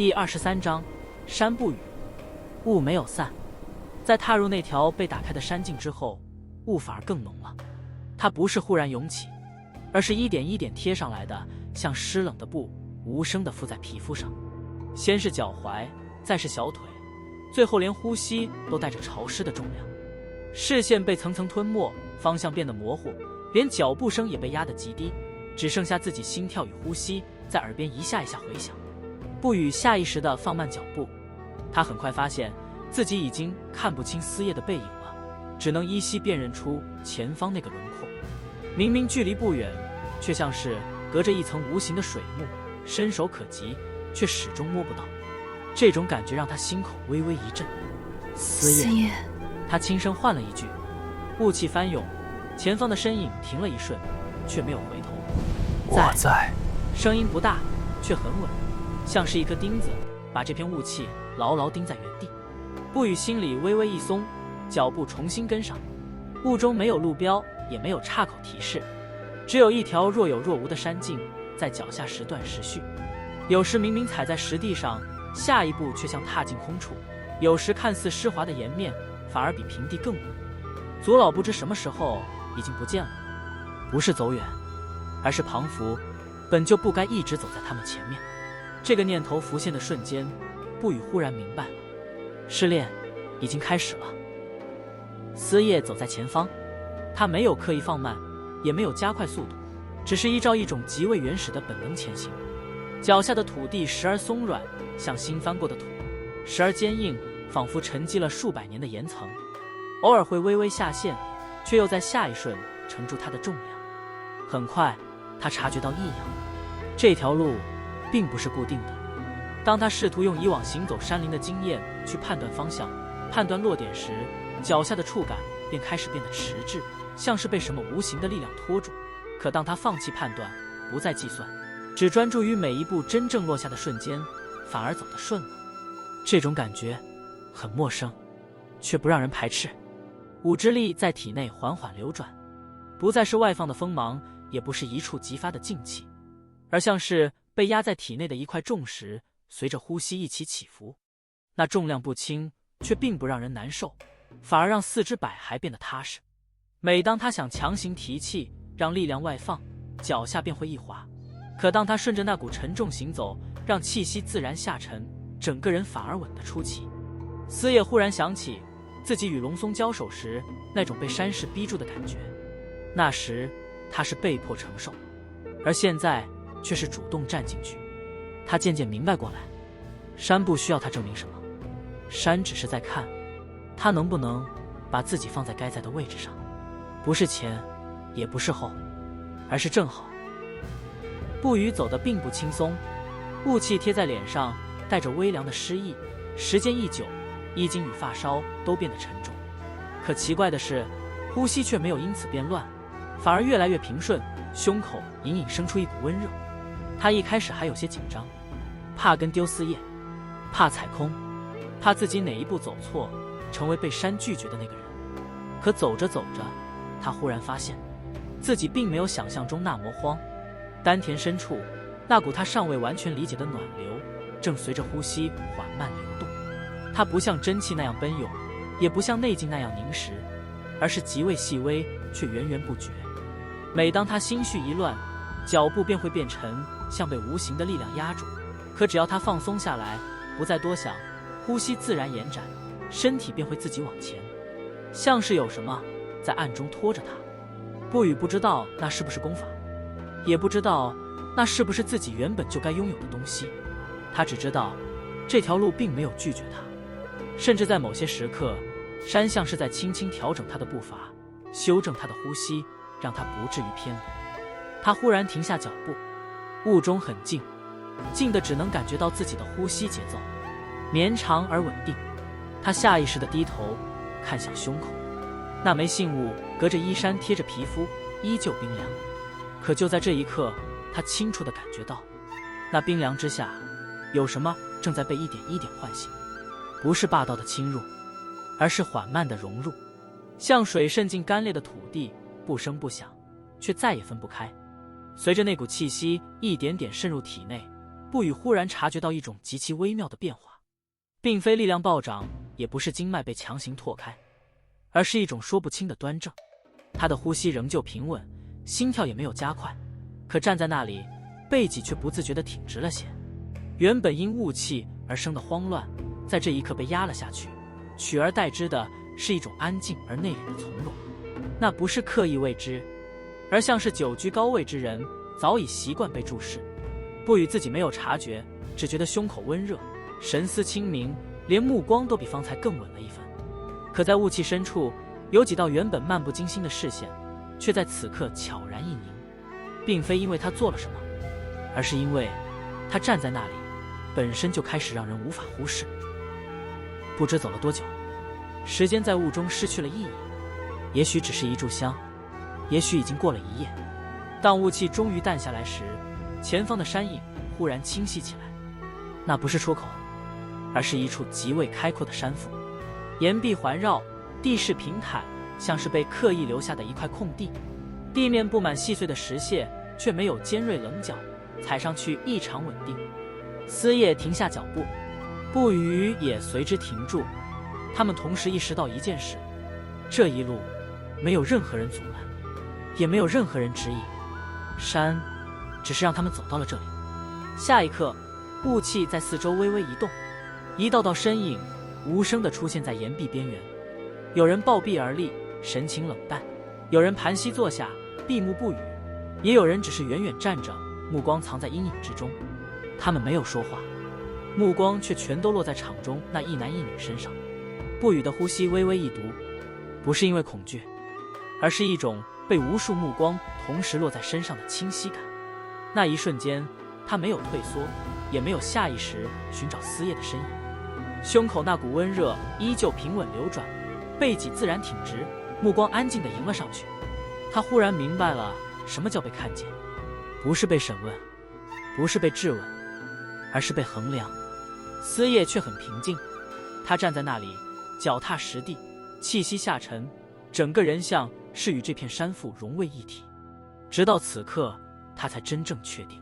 第23章，山不语。雾没有散，在踏入那条被打开的山径之后，雾反而更浓了。它不是忽然涌起，而是一点一点贴上来的，像湿冷的布，无声地附在皮肤上。先是脚踝，再是小腿，最后连呼吸都带着潮湿的重量。视线被层层吞没，方向变得模糊，连脚步声也被压得极低，只剩下自己心跳与呼吸在耳边一下一下回响。不语下意识地放慢脚步，他很快发现自己已经看不清思夜的背影了，只能依稀辨认出前方那个轮廓。明明距离不远，却像是隔着一层无形的水幕，伸手可及，却始终摸不到。这种感觉让他心口微微一震。思夜，他轻声唤了一句。雾气翻涌，前方的身影停了一瞬，却没有回头。我在。声音不大，却很稳，像是一颗钉子，把这片雾气牢牢钉在原地。不语心里微微一松，脚步重新跟上。雾中没有路标，也没有岔口提示，只有一条若有若无的山径在脚下时断时续。有时明明踩在实地上，下一步却像踏进空处；有时看似湿滑的岩面，反而比平地更稳。左老不知什么时候已经不见了，不是走远，而是庞福本就不该一直走在他们前面。这个念头浮现的瞬间，不语忽然明白，试炼已经开始了。思夜走在前方，他没有刻意放慢，也没有加快速度，只是依照一种极为原始的本能前行。脚下的土地时而松软，像新翻过的土；时而坚硬，仿佛沉积了数百年的岩层。偶尔会微微下陷，却又在下一瞬承住它的重量。很快，他察觉到异样，这条路并不是固定的。当他试图用以往行走山林的经验去判断方向、判断落点时，脚下的触感便开始变得迟滞，像是被什么无形的力量拖住。可当他放弃判断，不再计算，只专注于每一步真正落下的瞬间，反而走得顺了。这种感觉很陌生，却不让人排斥。五之力在体内缓缓流转，不再是外放的锋芒，也不是一触即发的劲气，而像是被压在体内的一块重石，随着呼吸一起起伏。那重量不轻，却并不让人难受，反而让四肢百骸变得踏实。每当他想强行提气，让力量外放，脚下便会一滑。可当他顺着那股沉重行走，让气息自然下沉，整个人反而稳得出奇。思夜忽然想起自己与龙松交手时那种被山势逼住的感觉，那时他是被迫承受，而现在却是主动站进去。他渐渐明白过来，山不需要他证明什么，山只是在看他能不能把自己放在该在的位置上，不是前，也不是后，而是正好。不语走得并不轻松，雾气贴在脸上，带着微凉的湿意，时间一久，衣襟与发梢都变得沉重。可奇怪的是，呼吸却没有因此变乱，反而越来越平顺，胸口隐隐生出一股温热。他一开始还有些紧张，怕跟丢思夜，怕踩空，怕自己哪一步走错，成为被山拒绝的那个人。可走着走着，他忽然发现自己并没有想象中那么慌。丹田深处，那股他尚未完全理解的暖流正随着呼吸缓慢流动。它不像真气那样奔涌，也不像内劲那样凝实，而是极为细微却源源不绝。每当他心绪一乱，脚步便会变沉，像被无形的力量压住。可只要他放松下来，不再多想，呼吸自然延展，身体便会自己往前，像是有什么在暗中拖着他。不语不知道那是不是功法，也不知道那是不是自己原本就该拥有的东西。他只知道这条路并没有拒绝他，甚至在某些时刻，山像是在轻轻调整他的步伐，修正他的呼吸，让他不至于偏离。他忽然停下脚步，雾中很静，静的只能感觉到自己的呼吸节奏，绵长而稳定。他下意识地低头看向胸口，那枚信物隔着衣衫贴着皮肤，依旧冰凉。可就在这一刻，他清楚地感觉到，那冰凉之下，有什么正在被一点一点唤醒。不是霸道的侵入，而是缓慢的融入，像水渗进干裂的土地，不声不响，却再也分不开。随着那股气息一点点渗入体内，不语忽然察觉到一种极其微妙的变化，并非力量暴涨，也不是经脉被强行拓开，而是一种说不清的端正。他的呼吸仍旧平稳，心跳也没有加快，可站在那里，背脊却不自觉地挺直了些。原本因雾气而生的慌乱，在这一刻被压了下去，取而代之的是一种安静而内敛的从容。那不是刻意为之，而像是久居高位之人早已习惯被注视。不语自己没有察觉，只觉得胸口温热，神思清明，连目光都比方才更稳了一分。可在雾气深处，有几道原本漫不经心的视线，却在此刻悄然一凝，并非因为他做了什么，而是因为他站在那里，本身就开始让人无法忽视。不知走了多久，时间在雾中失去了意义，也许只是一炷香，也许已经过了一夜。当雾气终于淡下来时，前方的山影忽然清晰起来，那不是出口，而是一处极为开阔的山腹，岩壁环绕，地势平坦，像是被刻意留下的一块空地。地面布满细碎的石屑，却没有尖锐棱角，踩上去异常稳定。思叶停下脚步，不语也随之停住。他们同时意识到一件事：这一路没有任何人阻拦，也没有任何人指引，山只是让他们走到了这里。下一刻，雾气在四周微微移动，一道道身影无声地出现在岩壁边缘。有人抱臂而立，神情冷淡；有人盘膝坐下，闭目不语；也有人只是远远站着，目光藏在阴影之中。他们没有说话，目光却全都落在场中那一男一女身上。不语的呼吸微微一读，不是因为恐惧，而是一种被无数目光同时落在身上的清晰感。那一瞬间，他没有退缩，也没有下意识寻找思叶的身影。胸口那股温热依旧平稳流转，背脊自然挺直，目光安静地迎了上去。他忽然明白了什么叫被看见，不是被审问，不是被质问，而是被衡量。思叶却很平静，他站在那里，脚踏实地，气息下沉，整个人像是与这片山腹融为一体。直到此刻，他才真正确定，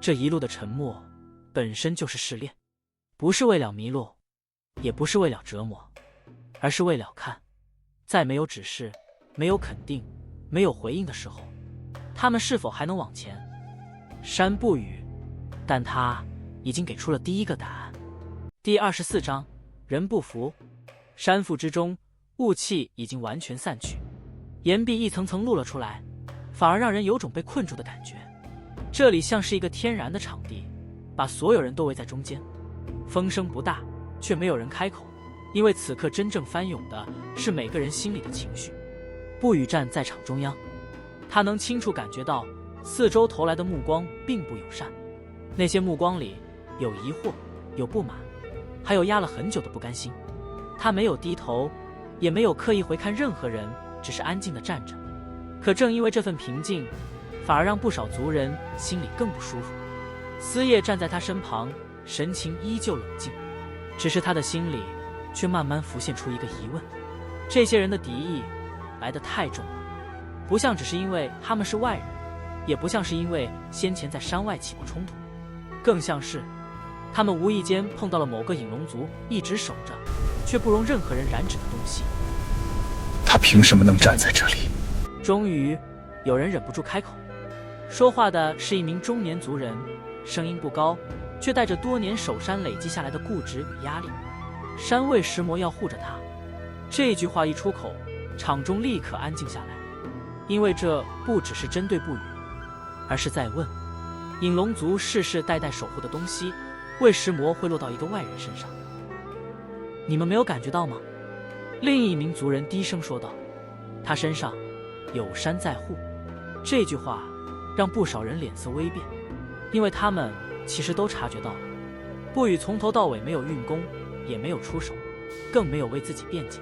这一路的沉默本身就是试炼，不是为了迷路，也不是为了折磨，而是为了看。在没有指示，没有肯定，没有回应的时候，他们是否还能往前？山不语，但他已经给出了第一个答案。第24章，人不服。山腹之中，雾气已经完全散去，岩壁一层层露了出来，反而让人有种被困住的感觉。这里像是一个天然的场地，把所有人都围在中间。风声不大，却没有人开口，因为此刻真正翻涌的是每个人心里的情绪。不语站在场中央，他能清楚感觉到四周投来的目光并不友善，那些目光里有疑惑，有不满，还有压了很久的不甘心。他没有低头，也没有刻意回看任何人，只是安静地站着。可正因为这份平静，反而让不少族人心里更不舒服。思叶站在他身旁，神情依旧冷静，只是他的心里却慢慢浮现出一个疑问：这些人的敌意来得太重了，不像只是因为他们是外人，也不像是因为先前在山外起过冲突，更像是他们无意间碰到了某个隐龙族一直守着却不容任何人染指的东西。他凭什么能站在这里？终于有人忍不住开口，说话的是一名中年族人，声音不高，却带着多年守山累积下来的固执与压力。山卫石魔要护着他。这句话一出口，场中立刻安静下来，因为这不只是针对不语，而是在问：隐龙族世世代代守护的东西，为石魔会落到一个外人身上？你们没有感觉到吗？另一名族人低声说道：他身上有山在护。这句话让不少人脸色微变，因为他们其实都察觉到了，不语从头到尾没有运功，也没有出手，更没有为自己辩解。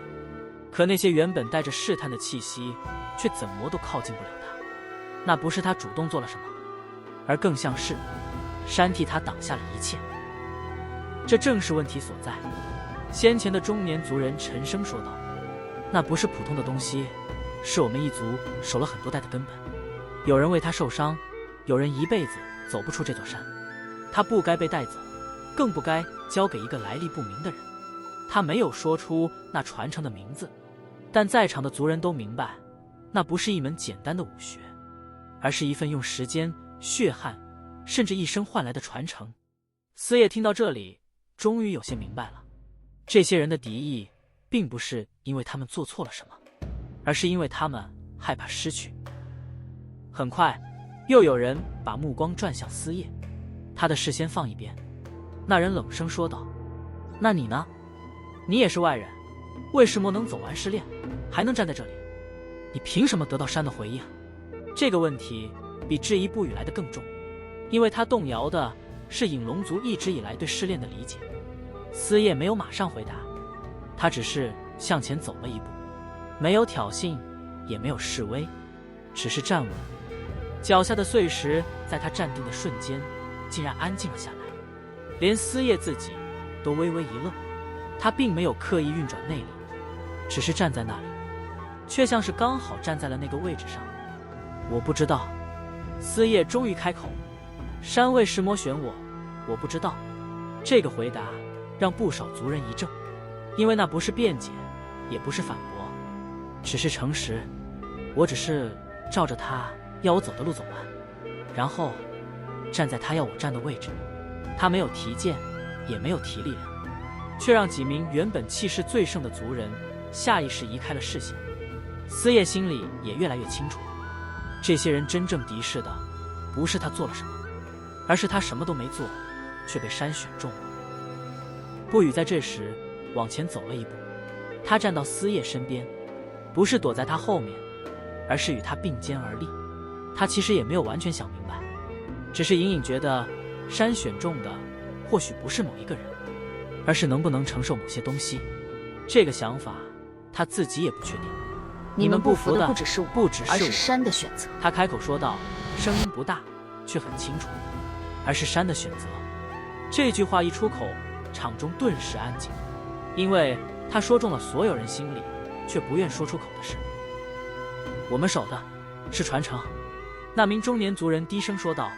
可那些原本带着试探的气息，却怎么都靠近不了他。那不是他主动做了什么，而更像是山替他挡下了一切。这正是问题所在。先前的中年族人沉声说道：那不是普通的东西，是我们一族守了很多代的根本。有人为他受伤，有人一辈子走不出这座山。他不该被带走，更不该交给一个来历不明的人。他没有说出那传承的名字，但在场的族人都明白，那不是一门简单的武学，而是一份用时间、血汗，甚至一生换来的传承。司业听到这里，终于有些明白了，这些人的敌意并不是因为他们做错了什么，而是因为他们害怕失去。很快，又有人把目光转向司业，他的视线放一边。那人冷声说道：“那你呢？你也是外人，为什么能走完试炼，还能站在这里？你凭什么得到山的回应？”这个问题比质疑不语来的更重，因为他动摇的是隐龙族一直以来对试炼的理解。司业没有马上回答，他只是向前走了一步，没有挑衅，也没有示威，只是站稳。脚下的碎石在他站定的瞬间，竟然安静了下来，连司业自己都微微一愣。他并没有刻意运转内力，只是站在那里，却像是刚好站在了那个位置上。我不知道。司业终于开口：“山为石魔选我不知道。”这个回答让不少族人一怔，因为那不是辩解，也不是反驳，只是诚实。我只是照着他要我走的路走完，然后站在他要我站的位置。他没有提剑，也没有提力量，却让几名原本气势最盛的族人下意识移开了视线。司业心里也越来越清楚，这些人真正敌视的不是他做了什么，而是他什么都没做，却被山选中了。不语在这时往前走了一步，他站到司业身边，不是躲在他后面，而是与他并肩而立。他其实也没有完全想明白，只是隐隐觉得山选中的或许不是某一个人，而是能不能承受某些东西。这个想法他自己也不确定。你们不服的不只是我，而是而是山的选择。他开口说道，声音不大，却很清楚，而是山的选择。这句话一出口，场中顿时安静，因为他说中了所有人心里却不愿说出口的事。我们守的是传承。那名中年族人低声说道，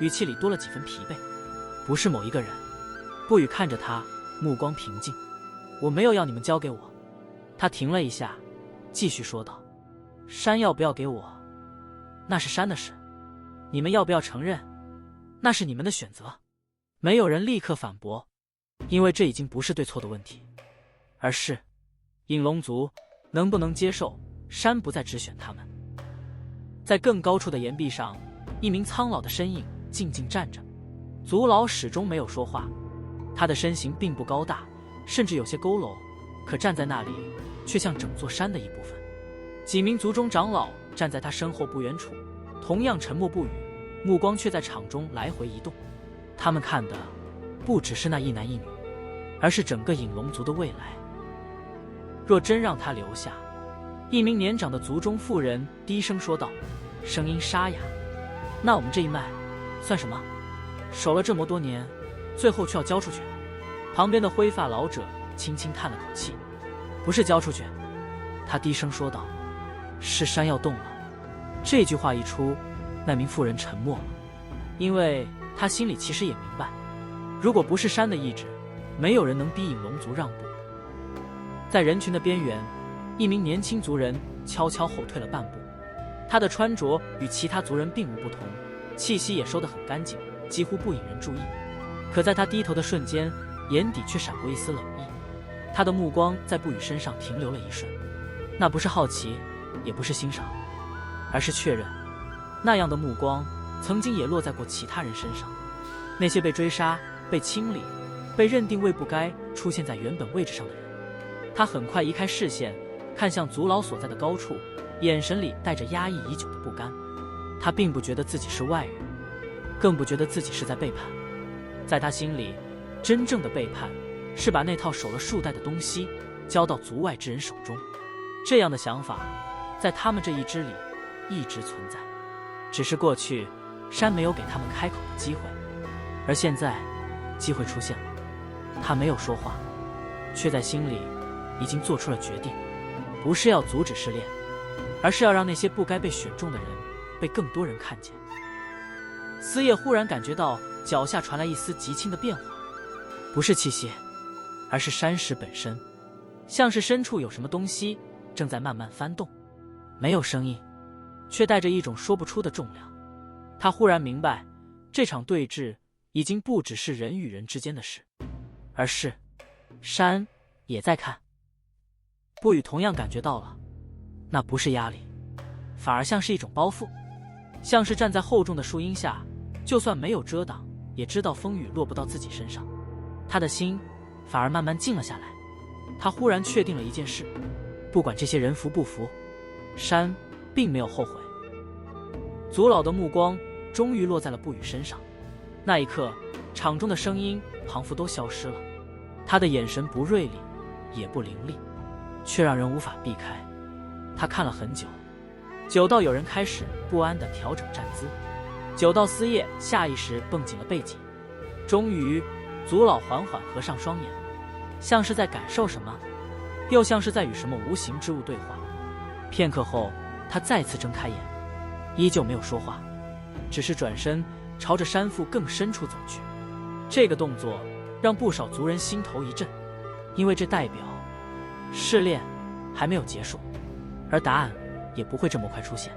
语气里多了几分疲惫。不是某一个人。不语看着他，目光平静。我没有要你们交给我。他停了一下，继续说道，山要不要给我，那是山的事，你们要不要承认，那是你们的选择。没有人立刻反驳，因为这已经不是对错的问题，而是隐龙族能不能接受山不再只选他们。在更高处的岩壁上，一名苍老的身影静静站着，族老始终没有说话。他的身形并不高大，甚至有些佝偻，可站在那里却像整座山的一部分。几名族中长老站在他身后不远处，同样沉默不语，目光却在场中来回移动。他们看的不只是那一男一女，而是整个隐龙族的未来。若真让他留下，一名年长的族中妇人低声说道，声音沙哑，那我们这一脉算什么？守了这么多年，最后却要交出去。旁边的灰发老者轻轻叹了口气，不是交出去，他低声说道，是山要动了。这句话一出，那名妇人沉默了，因为他心里其实也明白，如果不是山的意志，没有人能逼隐龙族让步。在人群的边缘，一名年轻族人悄悄后退了半步，他的穿着与其他族人并无不同，气息也收得很干净，几乎不引人注意。可在他低头的瞬间，眼底却闪过一丝冷意。他的目光在不语身上停留了一瞬，那不是好奇，也不是欣赏，而是确认。那样的目光曾经也落在过其他人身上，那些被追杀、被清理、被认定为不该出现在原本位置上的人。他很快移开视线，看向族老所在的高处，眼神里带着压抑已久的不甘。他并不觉得自己是外人，更不觉得自己是在背叛。在他心里，真正的背叛是把那套守了数代的东西交到族外之人手中。这样的想法在他们这一支里一直存在，只是过去山没有给他们开口的机会，而现在机会出现了。他没有说话，却在心里已经做出了决定，不是要阻止试炼，而是要让那些不该被选中的人被更多人看见。司业忽然感觉到脚下传来一丝极轻的变化，不是气息，而是山石本身，像是深处有什么东西正在慢慢翻动。没有声音，却带着一种说不出的重量。他忽然明白，这场对峙已经不只是人与人之间的事，而是山也在看。不语同样感觉到了，那不是压力，反而像是一种包袱，像是站在厚重的树荫下，就算没有遮挡，也知道风雨落不到自己身上。他的心反而慢慢静了下来。他忽然确定了一件事，不管这些人服不服，山并没有后悔。祖老的目光终于落在了不语身上，那一刻，场中的声音仿佛都消失了。他的眼神不锐利，也不凌厉，却让人无法避开。他看了很久，久到有人开始不安地调整站姿，久到思叶下意识绷紧了背脊。终于，祖老缓缓合上双眼，像是在感受什么，又像是在与什么无形之物对话。片刻后，他再次睁开眼，依旧没有说话，只是转身朝着山腹更深处走去。这个动作让不少族人心头一震，因为这代表试炼还没有结束，而答案也不会这么快出现。